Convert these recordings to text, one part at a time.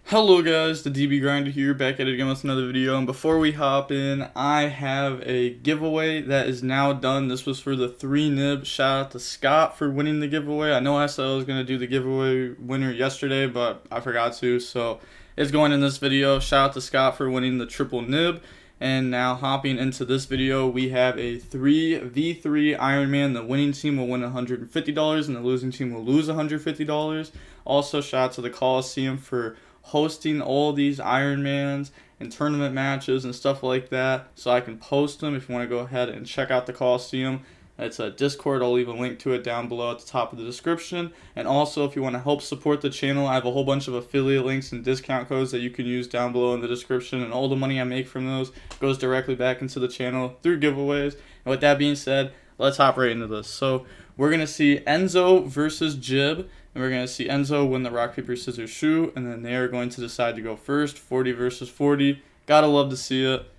Hello guys, the DB Grinder here, back at it again with another video, and before we hop in, I have a giveaway that is now done. This was for the 3 nib. Shout out to Scott for winning the giveaway. I know I said I was going to do the giveaway winner yesterday, but I forgot to, so it's going in this video. Shout out to Scott for winning the triple nib. And now hopping into this video, we have a 3v3 Ironman. The winning team will win $150 and the losing team will lose $150. Also, shout out to the Coliseum for hosting all these Ironmans and tournament matches and stuff like that, so I can post them if you want to go ahead and check out the Coliseum. It's a Discord. I'll leave a link to it down below at the top of the description. And also, if you want to help support the channel, I have a whole bunch of affiliate links and discount codes that you can use down below in the description, and all the money I make from those goes directly back into the channel through giveaways. And with that being said, let's hop right into this. So we're going to see Enzo versus Jib, and we're going to see Enzo win the rock, paper, scissors, shoot, and then they are going to decide to go first, 40 versus 40. Gotta love to see it.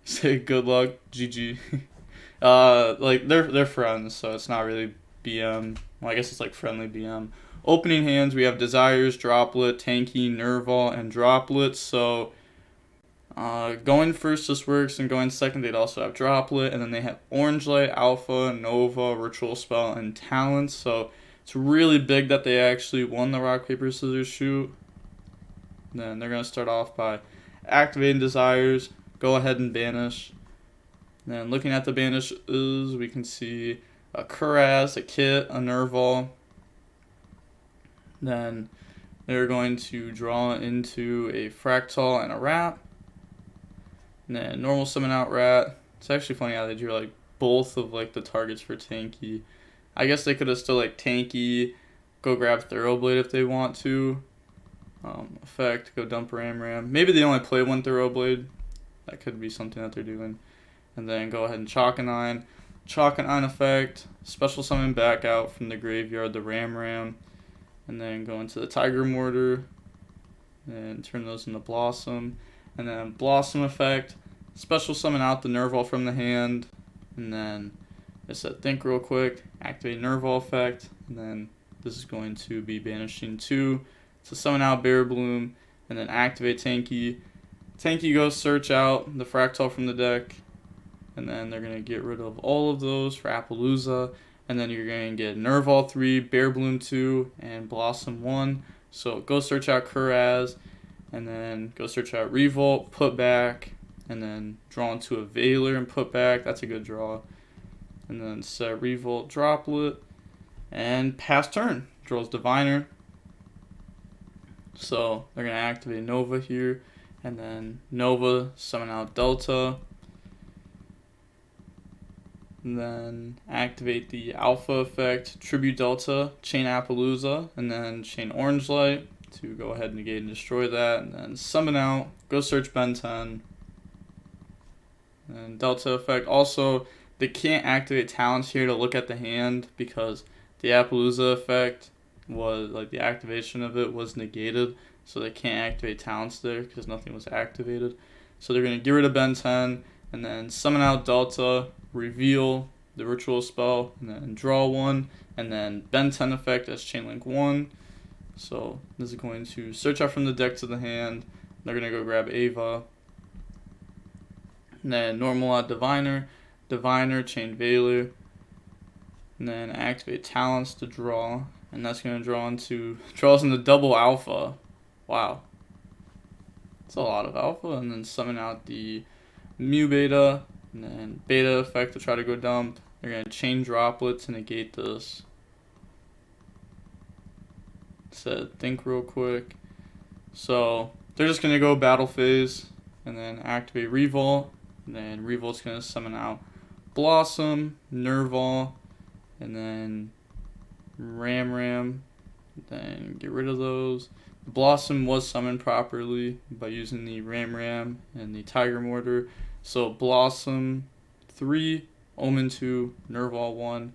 Say good luck, GG. Like they're friends, so it's not really BM. Well, I guess it's like friendly BM. Opening hands, we have Desires, Droplet, Tanky, Nerval, and Droplet. So going first this works, and going second they'd also have Droplet, and then they have Orange Light, Alpha, Nova, Ritual Spell, and Talents. So it's really big that they actually won the rock, paper, scissors, shoot. Then they're gonna start off by activating Desires. Go ahead and banish. Then looking at the banishes, we can see a Kuraz, a Kit, a Nerval. Then they're going to draw into a Fractal and a Rat. And then normal summon out Rat. It's actually funny how they drew like both of like the targets for Tanky. I guess they could have still like Tanky, go grab Thoroughblade if they want to. Effect, go dump Ram. Maybe they only play one Thoroughblade. That could be something that they're doing. And then go ahead and Chalk and Nine. Chalk and Nine effect. Special summon back out from the graveyard the Ram. And then go into the Tiger Mortar. And turn those into Blossom. And then Blossom effect. Special summon out the Nerval from the hand. And then I said think real quick. Activate Nerval effect. And then this is going to be banishing 2. So summon out Bear Bloom. And then activate Tanky. Tanky goes search out the Fractal from the deck. And then they're going to get rid of all of those for Appaloosa. And then you're going to get Nerval 3, Bear Bloom 2, and Blossom 1. So go search out Kuraz. And then go search out Revolt, put back. And then draw into a Veiler and put back. That's a good draw. And then set Revolt, Droplet. And pass turn. Draws Diviner. So they're going to activate Nova here. And then Nova, summon out Delta. And then activate the Alpha effect, Tribute Delta, chain Appaloosa, and then chain Orange Light to go ahead and negate and destroy that. And then summon out, go search Ben 10. And Delta effect. Also, they can't activate talents here to look at the hand because the Appaloosa effect was, like the activation of it was negated. So they can't activate talents there because nothing was activated. So they're going to get rid of Ben 10 and then summon out Delta, reveal the ritual spell, and then draw 1, and then Ben 10 effect as Chainlink 1. So this is going to search out from the deck to the hand. They're going to go grab Ava. And then normal out Diviner, chain Veiler, and then activate talents to draw. And that's going to draws into double Alpha. Wow. That's a lot of Alpha. And then summon out the Mew Beta. And then Beta effect to try to go dump. They're going to chain Droplet to negate this. Said think real quick. So they're just going to go battle phase. And then activate Revolt. And then Revolt's going to summon out Blossom, Nerval. And then Ram. Then get rid of those. Blossom was summoned properly by using the Ram and the Tiger Mortar. So Blossom 3, Omen 2, Nerval 1.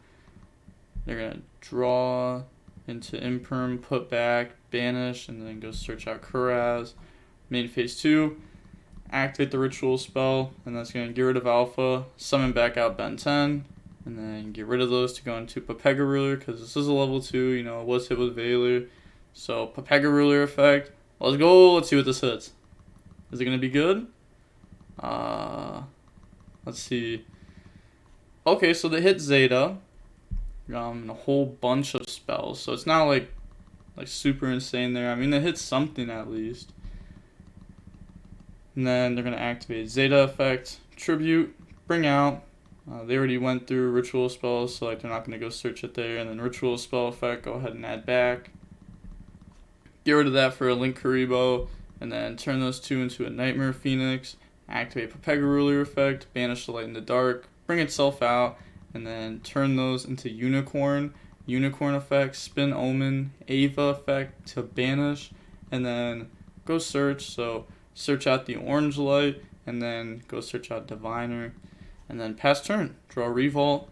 They're going to draw into Imperm, put back, banish, and then go search out Kuraz. Main phase 2, activate the ritual spell, and that's going to get rid of Alpha, summon back out Ben 10, and then get rid of those to go into Papega Ruler, because this is a level 2, you know, it was hit with Veiler. So Papega Ruler effect, Let's go. Let's see what this hits. Is it gonna be good? Let's see. Okay, so they hit Zeta. And a whole bunch of spells. So it's not like super insane there. I mean, it hits something at least. And then they're gonna activate Zeta effect, Tribute, bring out. They already went through ritual spells, so like they're not gonna go search it there. And then ritual spell effect, go ahead and add back. Get rid of that for a Link Karibo, and then turn those two into a Nightmare Phoenix. Activate Papega effect, banish the light in the dark, bring itself out, and then turn those into Unicorn. Unicorn effect, spin Omen, Ava effect to banish, and then go search. So search out the orange light, and then go search out Diviner, and then pass turn. Draw Revolt.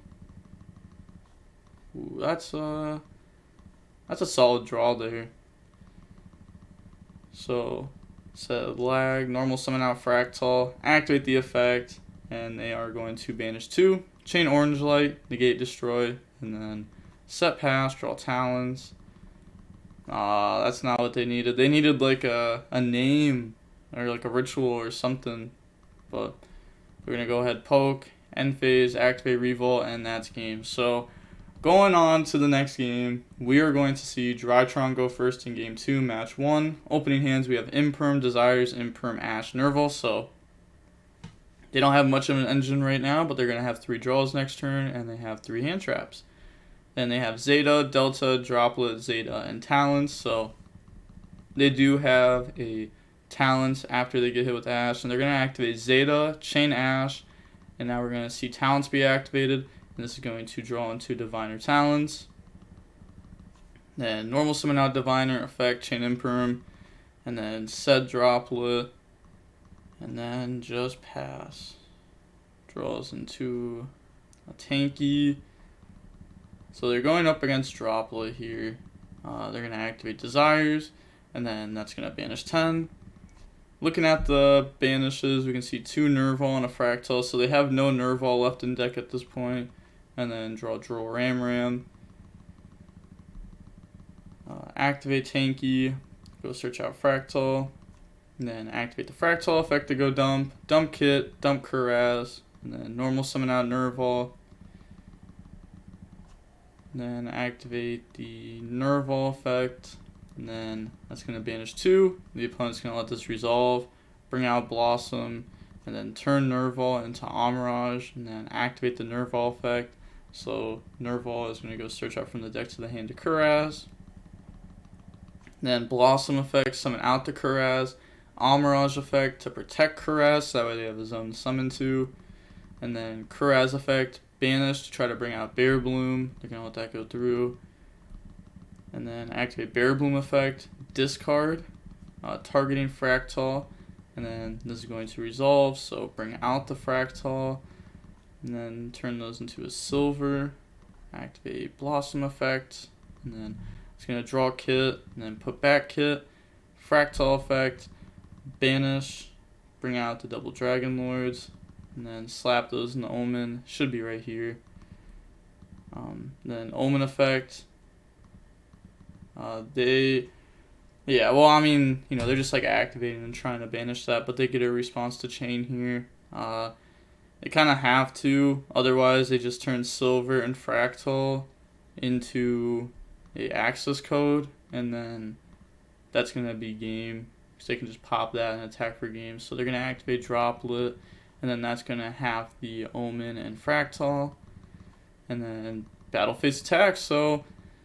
Ooh, that's a solid draw there. So set lag, normal summon out Fractal, activate the effect, and they are going to banish 2, chain orange light, negate destroy, and then set pass, draw Talons. That's not what they needed. They needed like a name or like a ritual or something. But we're gonna go ahead, poke, end phase, activate Revolt, and that's game. So going on to the next game, we are going to see Drytron go first in game 2, match 1. Opening hands, we have Imperm, Desires, Imperm, Ash, Nerval. So they don't have much of an engine right now, but they're going to have 3 draws next turn, and they have 3 hand traps. Then they have Zeta, Delta, Droplet, Zeta, and Talons. So they do have a Talons after they get hit with Ash, and they're going to activate Zeta, chain Ash, and now we're going to see Talons be activated. And this is going to draw into Diviner Talons. Then normal summon out Diviner, effect, chain Imperm, and then set Droplet, and then just pass. Draws into a tanky. So they're going up against Droplet here. They're going to activate Desires, and then that's going to banish 10. Looking at the banishes, we can see 2 Nerval and a Fractal, so they have no Nerval left in deck at this point. And then draw Ram. Activate Tanky, go search out Fractal, and then activate the Fractal effect to go dump Kit, dump Kuraz, and then normal summon out Nerval. Then activate the Nerval effect, and then that's going to banish 2. The opponent's going to let this resolve, bring out Blossom, and then turn Nerval into Amirage, and then activate the Nerval effect. So Nerval is going to go search out from the deck to the hand to Kuraz. Then Blossom effect, summon out the Kuraz. Amirage effect to protect Kuraz, so that way they have a zone to summon to. And then Kuraz effect, banish to try to bring out Bear Bloom. They're going to let that go through. And then activate Bear Bloom effect, discard, targeting Fractal. And then this is going to resolve, so bring out the Fractal. And then turn those into a silver, activate Blossom effect, and then it's going to draw Kit, and then put back Kit, Fractal effect, banish, bring out the double Dragon Lords, and then slap those in the Omen, should be right here. Then Omen effect, they're just like activating and trying to banish that, but they get a response to chain here. They kind of have to, otherwise they just turn Silver and Fractal into a access code, and then that's going to be game, because they can just pop that and attack for game. So they're going to activate Droplet, and then that's going to have the Omen and Fractal, and then Battle Phase attack. So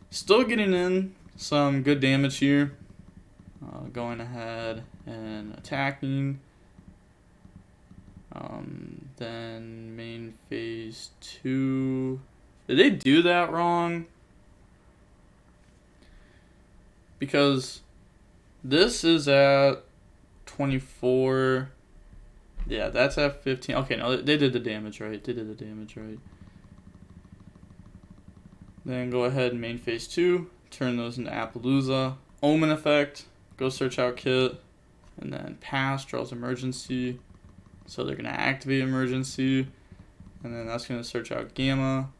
still getting in some good damage here, going ahead and attacking. Then main phase 2. Did they do that wrong? Because this is at 24. Yeah, that's at 15. Okay, no, they did the damage right. Then go ahead and main phase 2. Turn those into Appaloosa. Omen effect. Go search out Kit. And then pass. Draws Emergency. So they're going to activate Emergency, and then that's going to search out Gamma.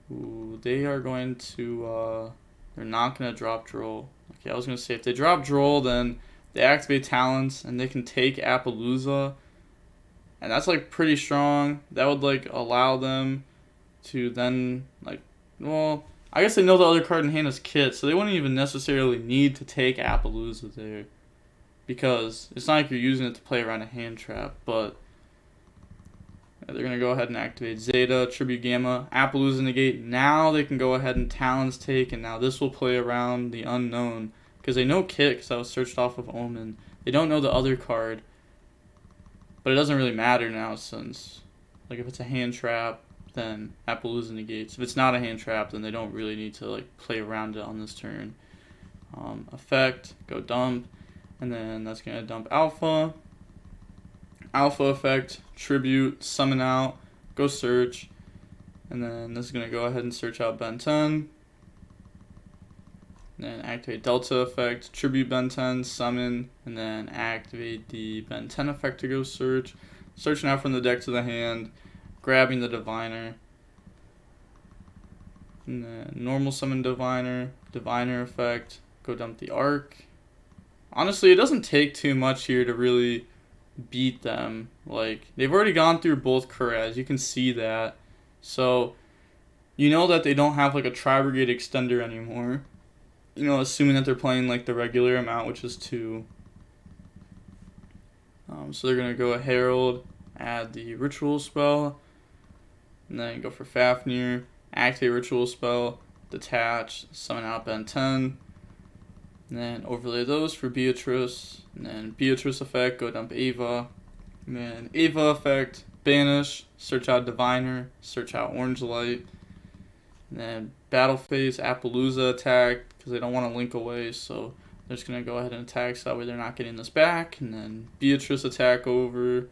Ooh, they are going to, they're not going to drop Droll. Okay, I was going to say if they drop Droll, then They activate talents, and they can take Appaloosa. And that's like pretty strong. That would like allow them to then like, well, I guess they know the other card in hand is Kit, so they wouldn't even necessarily need to take Appaloosa there. Because it's not like you're using it to play around a hand trap, but they're going to go ahead and activate Zeta, Tribute Gamma, Appaloosa negate. Now they can go ahead and Talons take, and now this will play around the unknown. Because they know Kit, because I was searched off of Omen. They don't know the other card. But it doesn't really matter now, since, like, if it's a hand trap, then Appaloosa negates. If it's not a hand trap, then they don't really need to, like, play around it on this turn. Effect, go dump. And then that's going to dump Alpha. Alpha effect, tribute, summon out, go search. And then this is going to go ahead and search out Ben 10. Then activate Delta effect, tribute Ben 10, summon, and then activate the Ben 10 effect to go search. Searching out from the deck to the hand, grabbing the Diviner. And then normal summon Diviner, Diviner effect, go dump the Arc. Honestly, it doesn't take too much here to really beat them. Like, they've already gone through both Kuraz, you can see that. So, you know that they don't have like a Tri-Brigade extender anymore. You know, assuming that they're playing like the regular amount, which is 2. So they're going to go a Herald, add the Ritual spell, and then go for Fafnir, activate Ritual spell, detach, summon out Ben 10, and then overlay those for Beatrice, and then Beatrice effect, go dump Ava, and then Ava effect, banish, search out Diviner, search out Orange Light, and then Battle Phase, Appaloosa attack, because they don't want to link away, so they're just going to go ahead and attack so that way they're not getting this back. And then Beatrice attack over.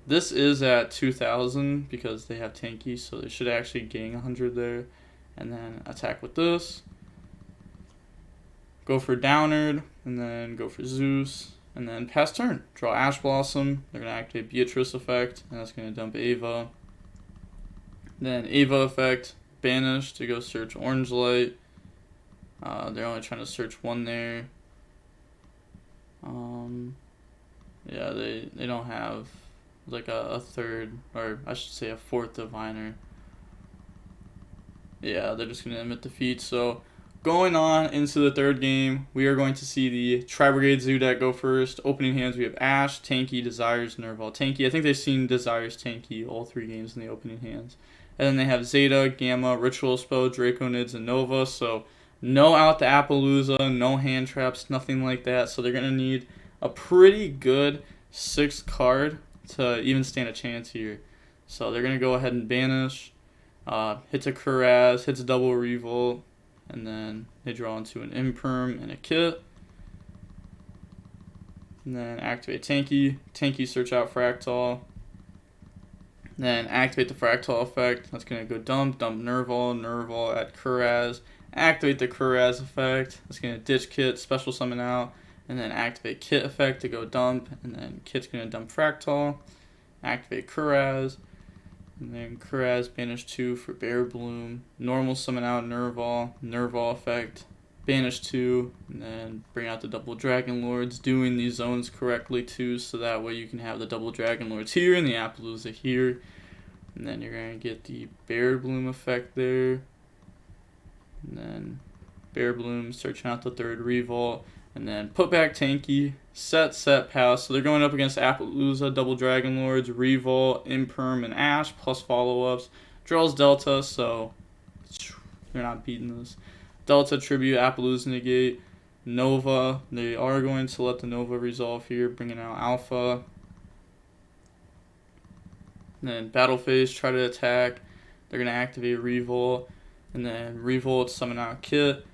This is at 2,000 because they have tanky, so they should actually gain 100 there. And then attack with this. Go for Downard, and then go for Zeus. And then pass turn. Draw Ash Blossom. They're going to activate Beatrice effect, and that's going to dump Ava. Then Ava effect, banish to go search Orange Light. They're only trying to search one there. Yeah, they don't have like a third, or I should say a fourth Diviner. Yeah, they're just going to emit defeat. So going on into the third game, we are going to see the Tri-Brigade Zoodiac go first. Opening hands, we have Ash, Tanky, Desires, Nerval, Tanky. I think they've seen Desires, Tanky all 3 games in the opening hands. And then they have Zeta, Gamma, Ritual Spell, Draconids, and Nova. So no out the Appaloosa, no hand traps, nothing like that. So they're going to need a pretty good 6th card to even stand a chance here. So they're going to go ahead and banish. Hits a Kuraz, hits a double Revolt, and then they draw into an Imperm and a Kit. And then activate Tanky. Tanky search out Fractal. Then activate the Fractal effect. That's going to go dump Nerval, Nerval at Kuraz. Activate the Kuraz effect. That's going to ditch Kit, special summon out. And then activate Kit effect to go dump. And then Kit's going to dump Fractal. Activate Kuraz. And then Kuraz banish 2 for Bear Bloom. Normal summon out Nerval. Nerval effect. Banish 2. And then bring out the double Dragon Lords. Doing these zones correctly too. So that way you can have the double Dragon Lords here and the Appaloosa here. And then you're going to get the Bear Bloom effect there. And then Bear Bloom searching out the 3rd Revolt. And then put back Tanky, set, pass. So they're going up against Appaloosa, Double Dragon Lords, Revolt, Imperm, and Ash, plus follow-ups. Draws Delta, so they're not beating this. Delta, Tribute, Appaloosa negate, Nova. They are going to let the Nova resolve here, bringing out Alpha. And then Battle Phase, try to attack. They're going to activate Revolt. And then Revolt, summon out Kit,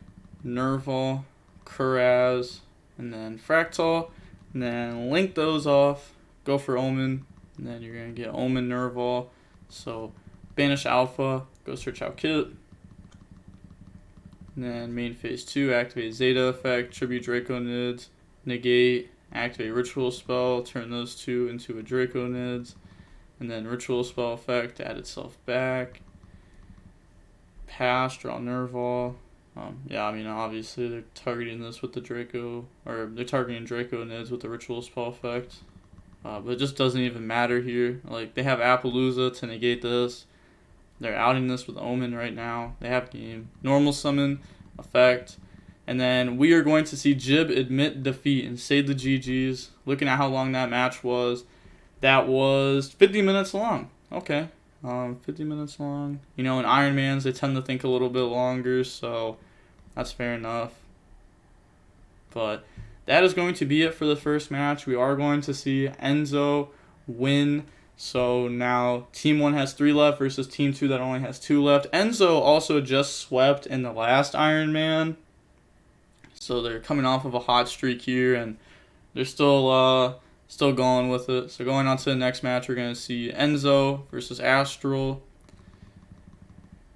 Nerval, Kuraz, and then Fractal, and then link those off, go for Omen, and then you're going to get Omen Nerval. So banish Alpha, go search out Kit, and then main phase 2, activate Zeta effect, tribute Draconids, negate, activate Ritual spell, turn those 2 into a Draconids, and then Ritual spell effect, add itself back, pass, draw Nerval, Yeah, I mean, obviously they're targeting this with the Draco, or they're targeting Draco Nids with the Ritual Spell effect. But it just doesn't even matter here. Like, they have Appaloosa to negate this. They're outing this with Omen right now. They have game. Normal summon, effect. And then we are going to see Jib admit defeat and save the GGs. Looking at how long that match was, that was 50 minutes long. Okay. 50 minutes long. You know, in IronMans, they tend to think a little bit longer, so that's fair enough. But that is going to be it for the first match. We are going to see Enzo win. So now Team 1 has 3 left versus Team 2 that only has 2 left. Enzo also just swept in the last Ironman. So they're coming off of a hot streak here, and they're still going with it. So going on to the next match, we're going to see Enzo versus Astral.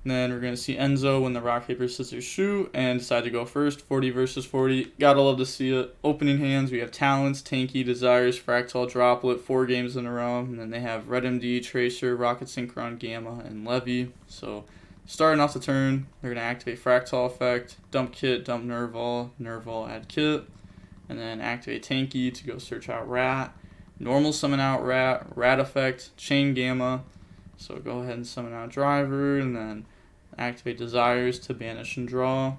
And then we're going to see Enzo win the rock, paper, scissors, shoot and decide to go first. 40 versus 40. Gotta love to see it. Opening hands, we have Talents, Tanky, Desires, Fractal, Droplet, 4 games in a row. And then they have Red MD, Tracer, Rocket Synchron, Gamma, and Levy. So starting off the turn, they're going to activate Fractal effect, dump Kit, dump Nerval, add Kit. And then activate Tanky to go search out Rat. Normal summon out Rat effect, chain Gamma. So go ahead and summon out Driver, and then activate Desires to banish and draw.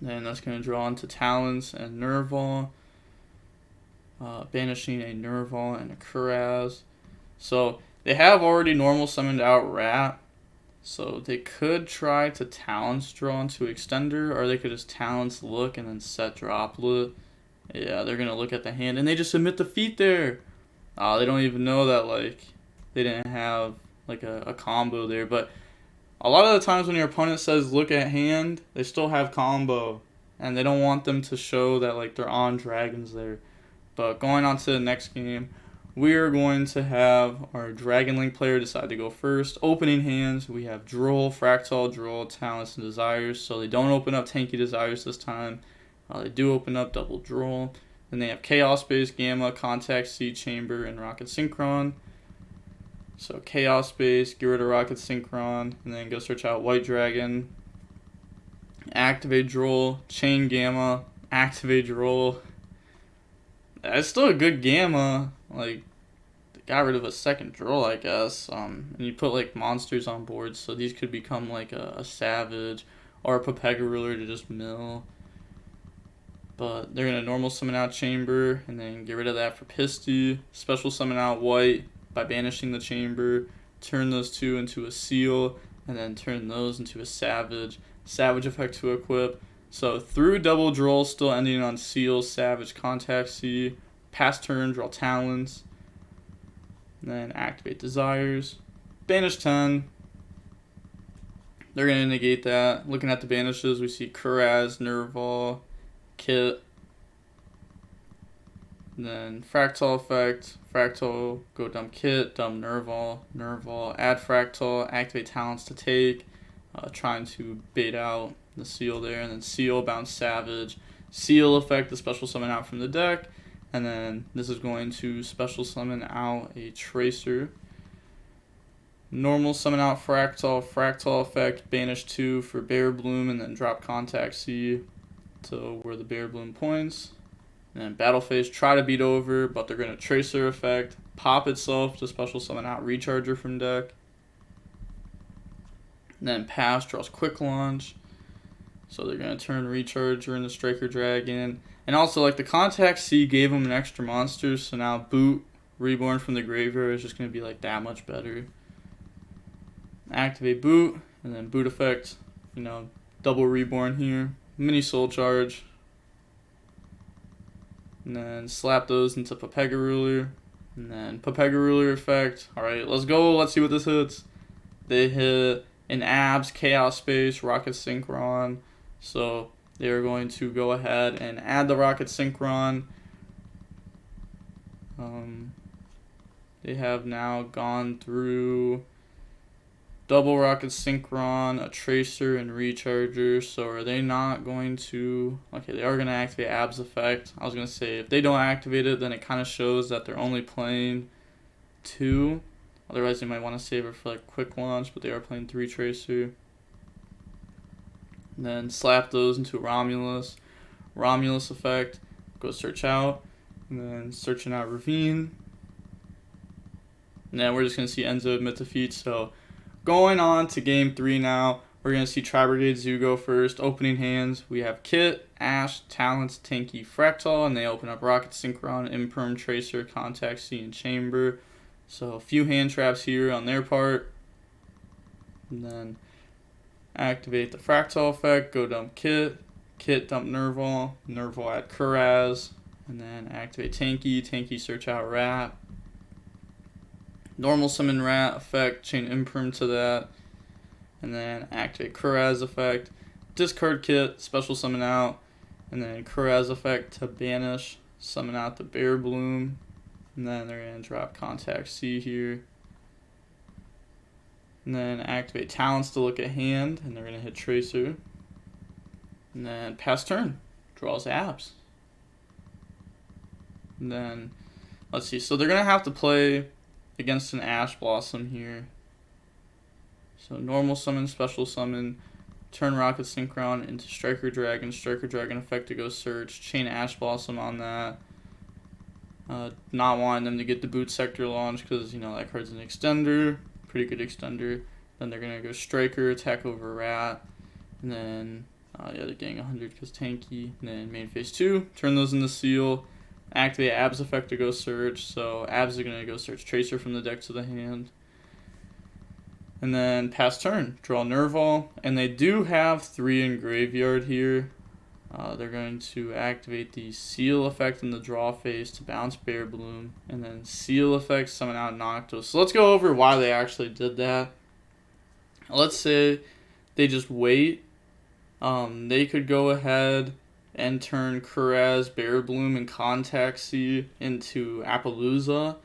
Then that's going to draw into Talents and Nerval. Banishing a Nerval and a Kuraz. So they have already normal summoned out Rat. So they could try to Talents draw into Extender, or they could just Talents look and then set Droplet. Yeah, they're going to look at the hand, and they just submit the feat there. They don't even know that, like, they didn't have, like, a combo there. But a lot of the times when your opponent says look at hand, they still have combo. And they don't want them to show that, like, they're on dragons there. But going on to the next game, we are going to have our Dragon Link player decide to go first. Opening hands, we have Droll, Fractal, Droll, Talents, and Desires. So they don't open up Tanky Desires this time. They do open up Double Droll. Then they have Chaos Base, Gamma, Contact, Seed Chamber, and Rocket Synchron. So Chaos Base, get rid of Rocket Synchron, and then go search out White Dragon. Activate Droll, Chain Gamma, activate Droll. It's still a good Gamma. Like, they got rid of a second Droll, I guess. And you put, like, monsters on board, so these could become, like, a Savage or a Pepega Ruler to just mill. But they're going to normal summon out Chamber, and then get rid of that for Pisty. Special summon out White by banishing the Chamber. Turn those 2 into a Seal, and then turn those into a Savage. Savage effect to equip. So through Double Droll, still ending on Seal, Savage, Contact C. Pass turn, draw Talents. Then activate Desires. Banish 10. They're going to negate that. Looking at the banishes, we see Kuraz, Nerval, Kit. And then Fractal effect. Fractal, go dump Kit, dump Nerval, add Fractal, activate Talents to take. Trying to bait out the Seal there. And then Seal, bounce Savage. Seal effect, the special summon out from the deck. And then this is going to special summon out a Tracer. Normal summon out Fractal effect, banish 2 for Bear Bloom, and then drop Contact C to where the Bear Bloom points. And then Battle Phase, try to beat over, but they're going to Tracer effect, pop itself to special summon out Recharger from deck. And then pass, draws Quick Launch. So they're going to turn Recharger into Striker Dragon. And also, like, the Contact C gave them an extra monster, so now Boot, Reborn from the Graveyard, is just going to be, like, that much better. Activate Boot, and then Boot effect, you know, double Reborn here. Mini Soul Charge. And then slap those into Pepega Ruler. And then Pepega Ruler effect. Alright, let's go. Let's see what this hits. They hit an Abs, Chaos Space, Rocket Synchron. So they are going to go ahead and add the Rocket Synchron. They have now gone through double Rocket Synchron, a Tracer, and Recharger. So are they not going to... Okay, they are going to activate Abs effect. I was going to say, if they don't activate it, then it kind of shows that they're only playing 2. Otherwise, they might want to save it for, like, Quick Launch, but they are playing 3 Tracer. And then slap those into Romulus. Romulus effect, go search out, and then searching out Ravine. And then we're just going to see Enzo admit defeat. So going on to game 3 now, we're going to see Tri-Brigade YuGiOh first. Opening hands, we have Kit, Ash, Talents, Tanky, Fractal, and they open up Rocket Synchron, Imperm, Tracer, Contact C, and Chamber. So a few hand traps here on their part. And then activate the Fractal effect, go dump Kit, Kit dump Nerval, Nerval add Kuraz, and then activate Tanky, Tanky search out Rat. Normal summon Rat effect, chain Imperm to that, and then activate Kuraz effect, discard Kit, special summon out, and then Kuraz effect to banish, summon out the Bear Bloom, and then they're going to drop Contact C here. And then activate Talents to look at hand, and they're going to hit Tracer. And then pass turn, draws Abs. And then, let's see, so they're going to have to play against an Ash Blossom here. So normal summon, special summon, turn Rocket Synchron into Striker Dragon effect to go search, chain Ash Blossom on that. Not wanting them to get the Boot Sector launch because, you know, that card's an extender. Pretty good extender. Then they're going to go Striker, attack over Rat. And then, yeah, they're getting 100 because Tanky. And then main phase 2, turn those into Seal. Activate Abs effect to go search. So Abs are going to go search Tracer from the deck to the hand. And then pass turn, draw Nerval. And they do have 3 in graveyard here. They're going to activate the Seal effect in the draw phase to bounce Bear Bloom. And then Seal effect, summon out Nocto. So let's go over why they actually did that. Let's say they just wait. They could go ahead and turn Kuraz, Bear Bloom, and Contact C into Appaloosa.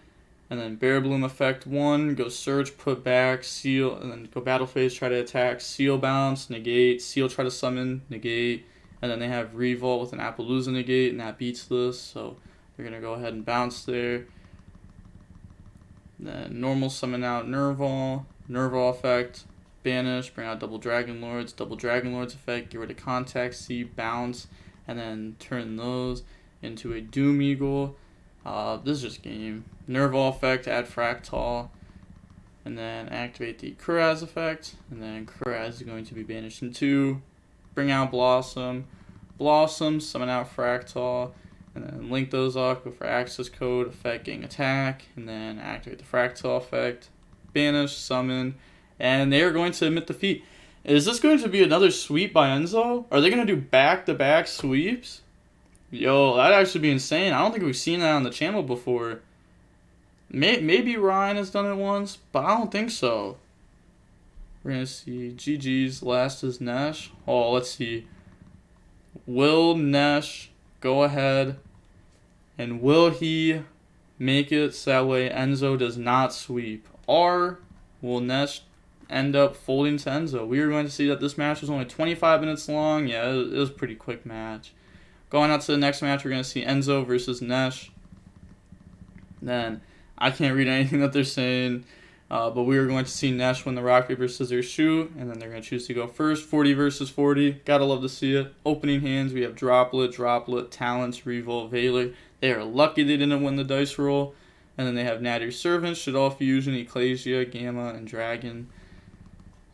And then Bear Bloom effect 1, go search, put back, Seal, and then go battle phase, try to attack, Seal bounce, negate, Seal try to summon, negate. And then they have Revolt with an Appaloosa negate, and that beats this. So they're going to go ahead and bounce there. Then normal summon out Nerval. Nerval effect, banish, bring out Double Dragon Lords. Double Dragon Lords effect, get rid of Contact C, bounce, and then turn those into a Doom Eagle. This is just game. Nerval effect, add Fractal. And then activate the Kuraz effect. And then Kuraz is going to be banished in 2. Bring out Blossom, summon out Fractal, and then link those up, go for access code, effect, getting attack, and then activate the Fractal effect, banish, summon, and they are going to admit defeat. Is this going to be another sweep by Enzo? Are they going to do back-to-back sweeps? Yo, that'd actually be insane. I don't think we've seen that on the channel before. Maybe Ryan has done it once, but I don't think so. We're going to see GG's, last is Nesh. Oh, let's see. Will Nesh go ahead and will he make it so that way Enzo does not sweep? Or will Nesh end up folding to Enzo? We are going to see that this match was only 25 minutes long. Yeah, it was a pretty quick match. Going on to the next match, we're going to see Enzo versus Nesh. Then, I can't read anything that they're saying. But we are going to see Nesh win the rock, paper, scissors, shoot, and then they're going to choose to go first. 40 versus 40. Gotta love to see it. Opening hands, we have Droplet, Talents, Revolt, Valor. They are lucky they didn't win the dice roll. And then they have Nadir Servant, Shaddoll Fusion, Ecclesia, Gamma, and Dragon.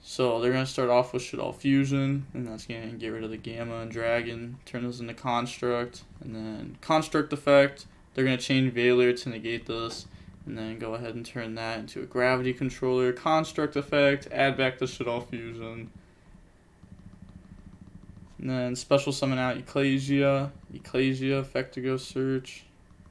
So they're going to start off with Shaddoll Fusion, and that's going to get rid of the Gamma and Dragon. Turn those into Construct, and then Construct effect. They're going to chain Valor to negate this. And then go ahead and turn that into a Gravity Controller, Construct effect, add back the Shaddoll Fusion. And then special summon out Ecclesia effect to go search.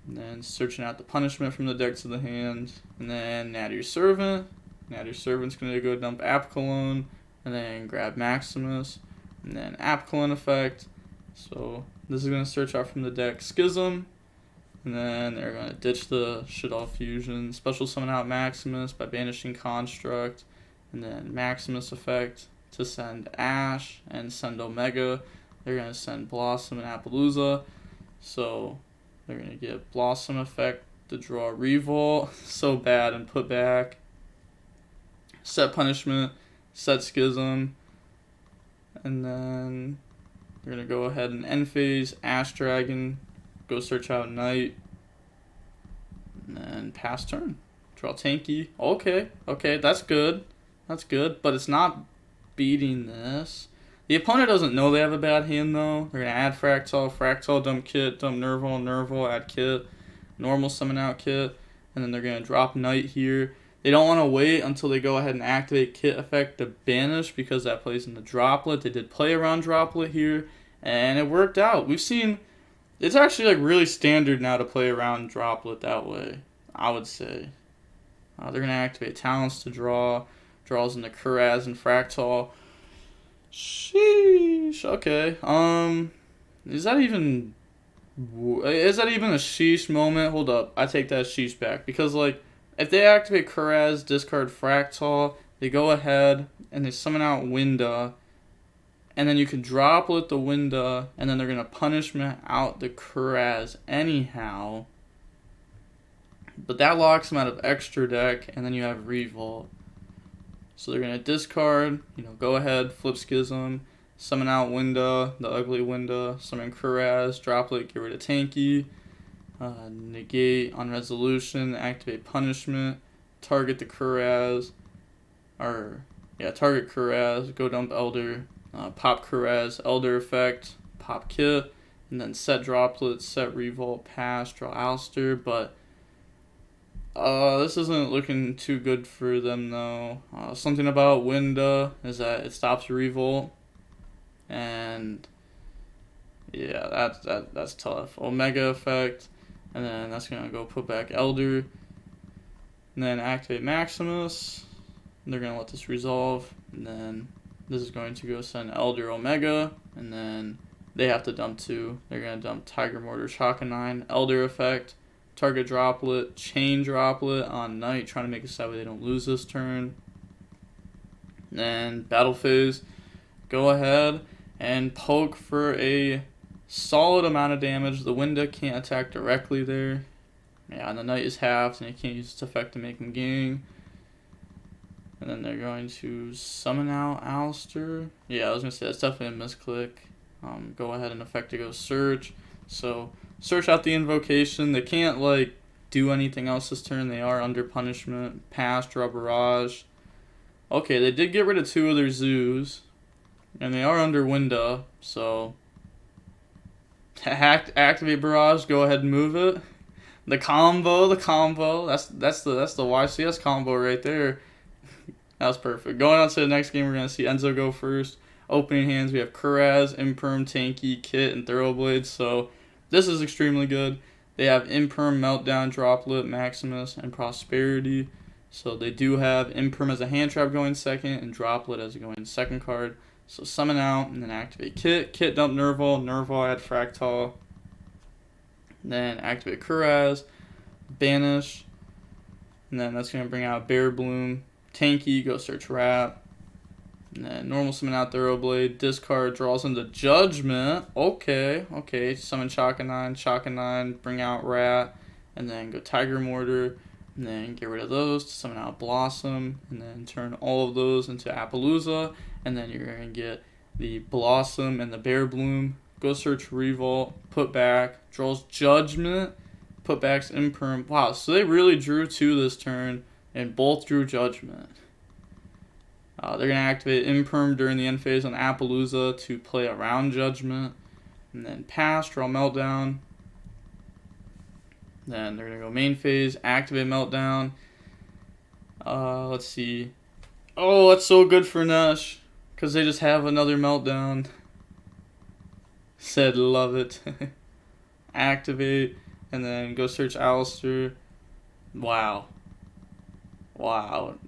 And then searching out the punishment from the deck to the hand. And then Nadir Servant. Nadir Servant's going to go dump Apcolone. And then grab Maximus. And then Apcolone effect. So this is going to search out from the deck Schism. And then they're going to ditch the Shaddoll Fusion, special summon out Maximus by banishing Construct, and then Maximus effect to send Ash and send Omega. They're going to send Blossom and Appaloosa. So they're going to get Blossom effect to draw Revolt, so bad, and put back. Set Punishment, set Schism, And then they're going to go ahead and end phase, Ash Dragon, go search out Knight, and then pass turn. Draw Tanky. Okay, okay, that's good. That's good, but it's not beating this. The opponent doesn't know they have a bad hand, though. They're going to add Fractal, dump Kit, dump Nerval, add Kit, normal summon out Kit, and then they're going to drop Knight here. They don't want to wait until they go ahead and activate Kit effect to banish because that plays in the Droplet. They did play around Droplet here, and it worked out. We've seen, it's actually like really standard now to play around Droplet that way, I would say. They're going to activate Talents to draws into Kuraz and Fractal. Sheesh, okay. Is that even a sheesh moment? Hold up, I take that sheesh back, because like, if they activate Kuraz, discard Fractal, they go ahead and they summon out Winda, and then you can Droplet the Winda, and then they're going to punishment out the Kuraz anyhow. But that locks them out of extra deck, and then you have Revolt. So they're going to discard, go ahead, flip Schism, summon out Winda, the ugly Winda, summon Kuraz, Droplet, get rid of Tanky, negate on resolution, activate punishment, target the Kuraz, target Kuraz, go dump Elder, pop Kuraz, Elder effect, pop Kit, and then set Droplet, set Revolt, pass, draw Alistair, but this isn't looking too good for them though. Something about Winda is that it stops Revolt, and yeah, that's tough. Omega effect, and then that's gonna go put back Elder, and then activate Maximus. And they're gonna let this resolve, and then this is going to go send Elder Omega, and then they have to dump 2. They're gonna dump Tiger Mortar, Chakanine, Elder effect. Target Droplet, chain Droplet on Knight, trying to make it so that way they don't lose this turn. And battle phase, go ahead and poke for a solid amount of damage. The Winda can't attack directly there. Yeah, and the Knight is halved, and you can't use its effect to make him gang. And then they're going to summon out Alistair. Yeah, I was going to say, that's definitely a misclick. Go ahead and effect to go search. So search out the invocation. They can't like do anything else this turn. They are under punishment. Pass, draw Barrage. Okay, they did get rid of 2 of their zoos, and they are under Winda. So activate Barrage. Go ahead and move it. The combo. That's the YCS combo right there. That was perfect. Going on to the next game, we're gonna see Enzo go first. Opening hands, we have Kuraz, Imperm, Tanky, Kit, and Thoroughblade. So this is extremely good. They have Imperm, Meltdown, Droplet, Maximus, and Prosperity. So they do have Imperm as a hand trap going second, and Droplet as a going second card. So summon out, and then activate Kit. Kit dump Nerval, add Fractal. Then activate Kuraz, banish. And then that's going to bring out Bear Bloom. Tanky, go search Rat. And then normal summon out Thoroughblade, discard, draws into Judgment. Okay. Summon Chakanine, bring out Rat, and then go Tiger Mortar, and then get rid of those to summon out Blossom, and then turn all of those into Appaloosa, and then you're going to get the Blossom and the Bear Bloom. Go search Revolt, put back, draws Judgment, put back's Imperm. Wow, so they really drew 2 this turn, and both drew Judgment. They're going to activate Imperm during the end phase on Appaloosa to play around Judgment. And then pass, draw Meltdown. Then they're going to go main phase, activate Meltdown. Let's see. Oh, that's so good for Nesh, because they just have another Meltdown. Said love it. Activate, and then go search Alistair. Wow.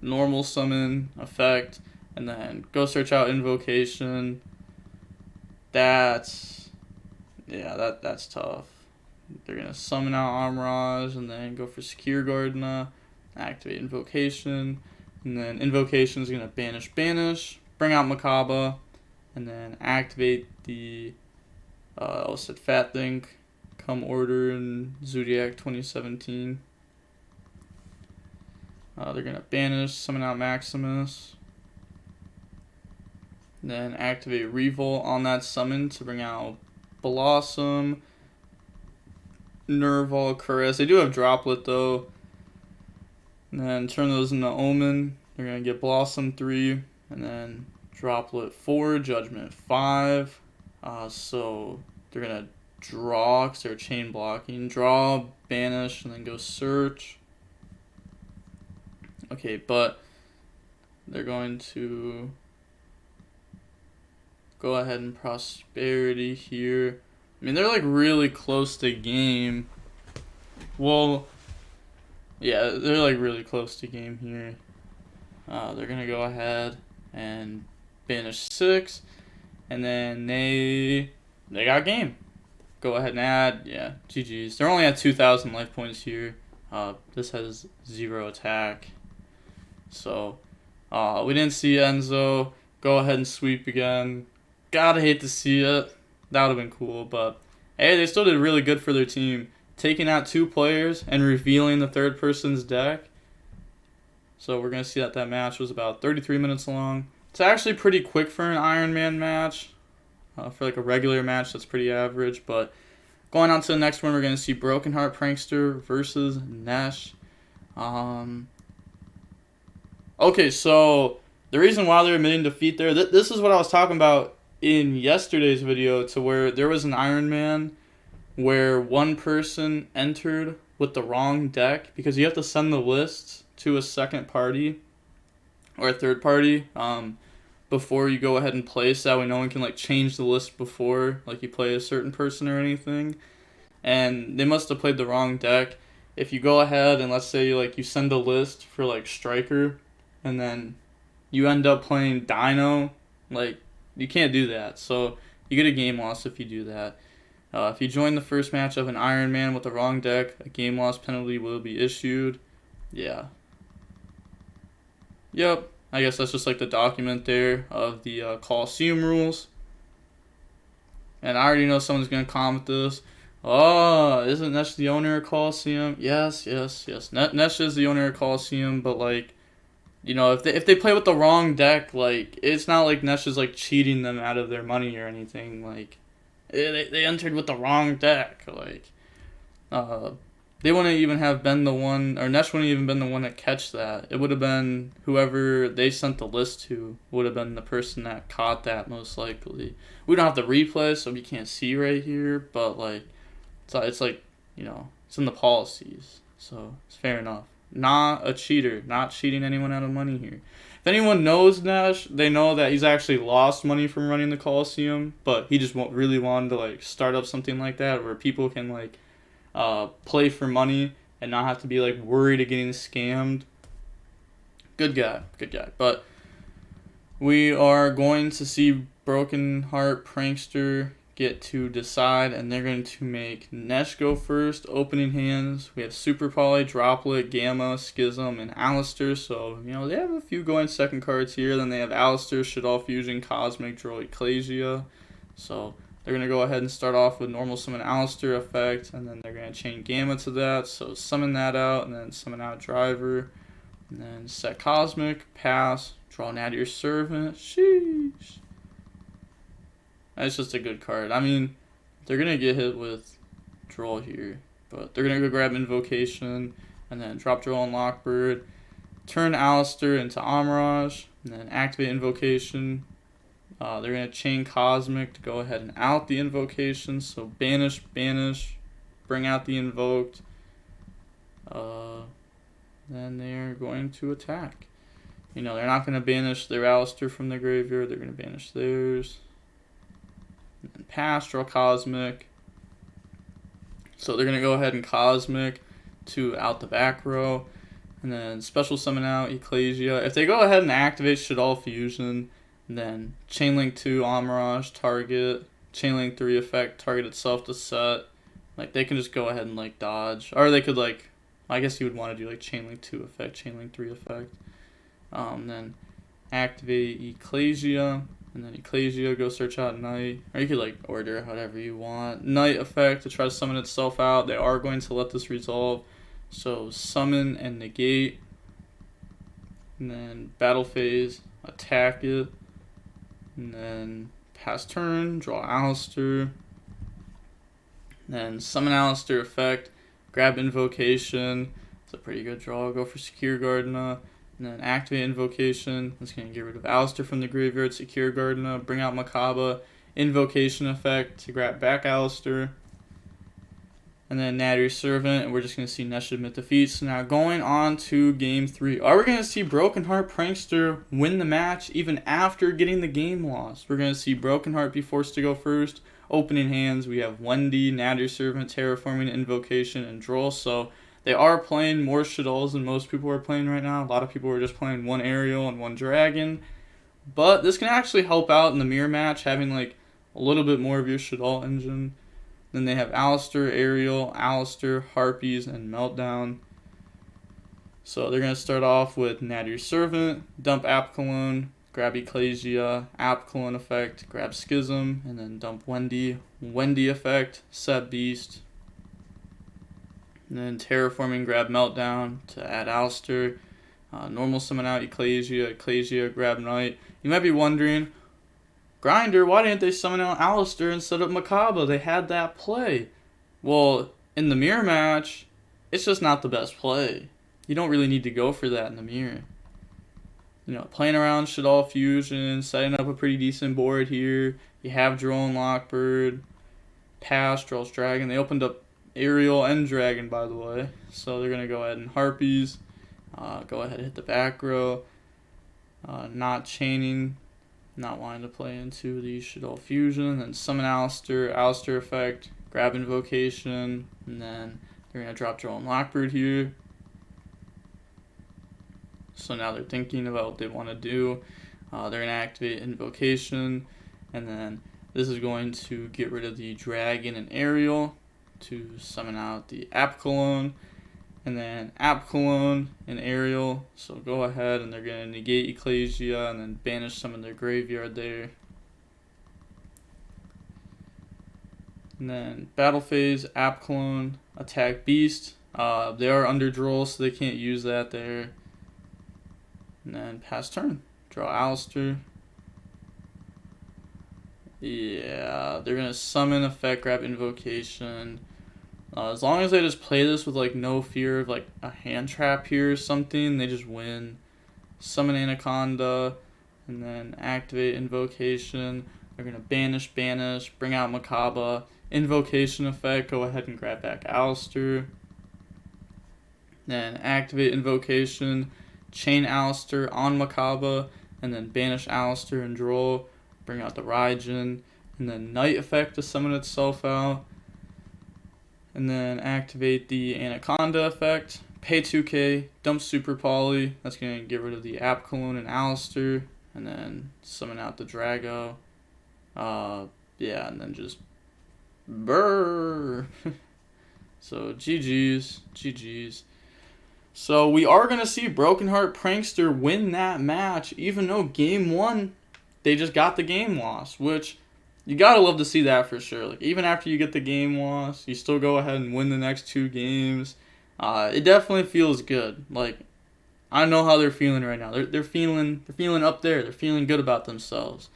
Normal summon effect, and then go search out invocation. That's tough. They're gonna summon out Armorage, and then go for Secure Gardena, activate invocation, and then invocation is gonna banish, bring out Makaba, and then activate the Fat Think, come order in Zoodiac 2017. They're going to banish, summon out Maximus. Then activate Revolt on that summon to bring out Blossom, Nerval, Caress. They do have Droplet though. And then turn those into Omen. They're going to get Blossom 3, and then Droplet 4, Judgment 5. So they're going to draw because they're chain blocking. Draw, banish, and then go search. Okay, but they're going to go ahead and Prosperity here. I mean, they're like really close to game. Well, yeah, they're like really close to game here. They're going to go ahead and banish 6. And then they got game. Go ahead and add. Yeah, GG's. They're only at 2,000 life points here. This has 0 attack. So, we didn't see Enzo. Go ahead and sweep again. Gotta hate to see it. That would have been cool. But, hey, they still did really good for their team. Taking out 2 players and revealing the third person's deck. So we're going to see that match was about 33 minutes long. It's actually pretty quick for an IronMan match. For like a regular match, that's pretty average. But going on to the next one, we're going to see Broken Heart Prankster versus Nesh. Okay, so the reason why they're admitting defeat there, this is what I was talking about in yesterday's video, to where there was an IronMan where one person entered with the wrong deck, because you have to send the lists to a second party or a third party before you go ahead and play, so that way no one can like change the list before like you play a certain person or anything. And they must have played the wrong deck. If you go ahead and let's say like you send a list for like Striker and then you end up playing Dino, like you can't do that. So you get a game loss if you do that. If you join the first match of an IronMan with the wrong deck, a game loss penalty will be issued. Yeah. Yep. I guess that's just like the document there of the Coliseum rules. And I already know someone's going to comment this. Oh, isn't Nesh the owner of Coliseum? Yes. Nesh is the owner of Coliseum, but like, you know, if they play with the wrong deck, like, it's not like Nesh is like cheating them out of their money or anything. Like, they entered with the wrong deck. Like, they wouldn't even have been the one, or Nesh wouldn't even been the one that catch that. It would have been whoever they sent the list to would have been the person that caught that most likely. We don't have the replay, so we can't see right here, but like, it's like, you know, it's in the policies, so it's fair enough. Not a cheater, not cheating anyone out of money here. If anyone knows Nesh, they know that he's actually lost money from running the Coliseum, but he just really wanted to like start up something like that where people can like play for money and not have to be like worried of getting scammed. Good guy. But we are going to see Broken Heart Prankster get to decide, and they're going to make Nesh go first. Opening hands, we have Super Poly, Droplet, Gamma, Schism, and Alistair. So, you know, they have a few going second cards here. Then they have Alistair, Shaddoll Fusion, Cosmic, Droll, Ecclesia. So they're going to go ahead and start off with normal summon Alistair effect, and then they're going to chain Gamma to that. So summon that out, and then summon out Driver. And then set Cosmic, pass, draw an Add Your Servant. Sheesh. That's just a good card. I mean, they're going to get hit with Droll here, but they're going to go grab Invocation, and then drop Droll and Lockbird. Turn Alistair into Amirage, and then activate Invocation. They're going to chain Cosmic to go ahead and out the Invocation. So banish, bring out the Invoked. Then they're going to attack. You know, they're not going to banish their Alistair from the graveyard. They're going to banish theirs. And then pass, draw Cosmic. So they're going to go ahead and Cosmic to out the back row. And then special summon out Ecclesia. If they go ahead and activate Shaddoll Fusion, then Chainlink 2 Amirage target, Chainlink 3 effect target itself to set. Like, they can just go ahead and like dodge, or they could like, I guess you would want to do like Chainlink 2 effect, Chainlink 3 effect. Then activate Ecclesia, and then Ecclesia go search out Knight, or you could like order however you want. Knight effect to try to summon itself out. They are going to let this resolve, so summon and negate, and then battle phase, attack it. And then pass turn, draw Alistair. Then summon Alistair effect, grab Invocation. It's a pretty good draw. Go for Secure Gardener. And then activate Invocation. That's going to get rid of Alistair from the graveyard. Secure Gardener. Bring out Makaba. Invocation effect to grab back Alistair. And then Natty Servant. And we're just going to see Nesh admit defeat. So now going on to game 3. Are we going to see Broken Heart Prankster win the match even after getting the game lost? We're going to see Broken Heart be forced to go first. Opening hands, we have Wendy, Natty Servant, Terraforming, Invocation, and Droll. So they are playing more Shaddolls than most people are playing right now. A lot of people are just playing one Aerial and one Dragon. But this can actually help out in the mirror match, having like a little bit more of your Shaddol engine. Then they have Alistair, Aerial, Alistair, Harpies, and Meltdown. So they're going to start off with Natty Servant, dump Apkallone, grab Ecclesia, Apkallone effect, grab Schism, and then dump Wendy. Wendy effect, set Beast. And then Terraforming, grab Meltdown to add Alistair. Normal summon out Ecclesia, grab Knight. You might be wondering, Grinder, why didn't they summon out Alistair instead of Makaba? They had that play. Well, in the mirror match, it's just not the best play. You don't really need to go for that in the mirror. You know, playing around Shaddol Fusion, setting up a pretty decent board here. You have Drone Lockbird, Pass, Drill's Dragon. They opened up Aerial and Dragon, by the way. So they're going to go ahead and Harpies. Go ahead and hit the back row. Not chaining. Not wanting to play into the Shaddol Fusion. Then summon Alistair. Alistair effect. Grab Invocation. And then they're going to drop Drone Lockbird here. So now they're thinking about what they want to do. They're going to activate Invocation. And then this is going to get rid of the Dragon and Aerial to summon out the Apkallone. And then Apkallone and Aerial. So go ahead and they're going to negate Ecclesia and then banish some in their graveyard there. And then Battle Phase, Apkallone, attack Beast. They are under Droll, so they can't use that there. And then pass turn. Draw Alistair. Yeah, they're going to summon effect, grab Invocation. As long as they just play this with like no fear of like a hand trap here or something, they just win. Summon Anaconda, and then activate Invocation. They're going to banish, bring out Makaba. Invocation effect, go ahead and grab back Alistair. Then activate Invocation, chain Alistair on Makaba, and then banish Alistair and Droll. Bring out the Raijin, and then Knight effect to summon itself out. And then activate the Anaconda effect. Pay 2k, dump Super Poly. That's going to get rid of the Apkallone and Alistair. And then summon out the Drago. Yeah, and then just brrr. So GG's. So we are going to see Broken Heart Prankster win that match, even though game 1, they just got the game lost, which you gotta love to see that for sure. Like, even after you get the game lost, you still go ahead and win the next 2 games. It definitely feels good. Like, I know how they're feeling right now. They're feeling up there. They're feeling good about themselves.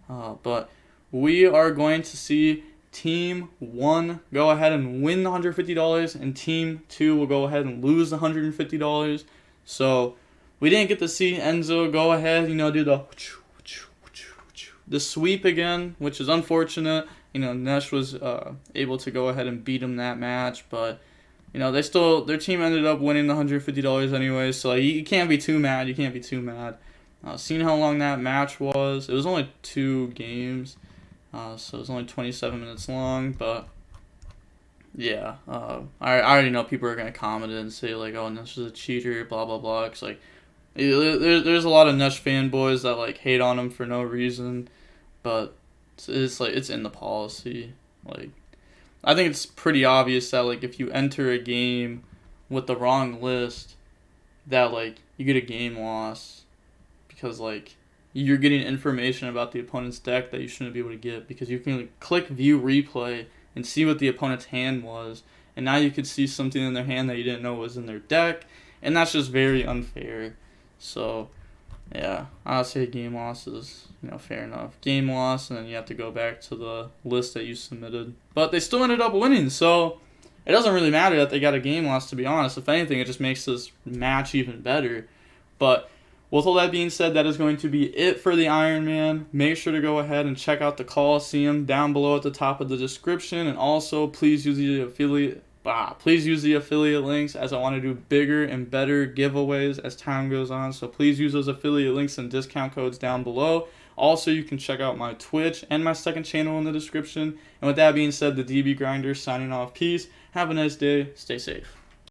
But we are going to see Team 1 go ahead and win the $150, and Team 2 will go ahead and lose the $150. So we didn't get to see Enzo go ahead, do the sweep again, which is unfortunate. Nesh was able to go ahead and beat him that match, but their team ended up winning the $150 anyway, so you can't be too mad. Seeing how long that match was, it was only 2 games, so it was only 27 minutes long, but yeah, I already know people are going to comment it and say, like, oh, Nesh is a cheater, blah, blah, blah, because, like, there's a lot of Nesh fanboys that, like, hate on him for no reason, but it's like, it's in the policy. Like, I think it's pretty obvious that, like, if you enter a game with the wrong list, that, like, you get a game loss, because, like, you're getting information about the opponent's deck that you shouldn't be able to get, because you can, like, click view replay and see what the opponent's hand was, and now you could see something in their hand that you didn't know was in their deck, and that's just very unfair. So Yeah, I'll say game loss is, fair enough. Game loss, and then you have to go back to the list that you submitted. But they still ended up winning, so it doesn't really matter that they got a game loss, to be honest. If anything, it just makes this match even better. But with all that being said, that is going to be it for the Ironman. Make sure to go ahead and check out the Coliseum down below at the top of the description. And also, please use the affiliate links, as I want to do bigger and better giveaways as time goes on. So please use those affiliate links and discount codes down below. Also, you can check out my Twitch and my second channel in the description. And with that being said, the DB Grinder signing off. Peace. Have a nice day. Stay safe.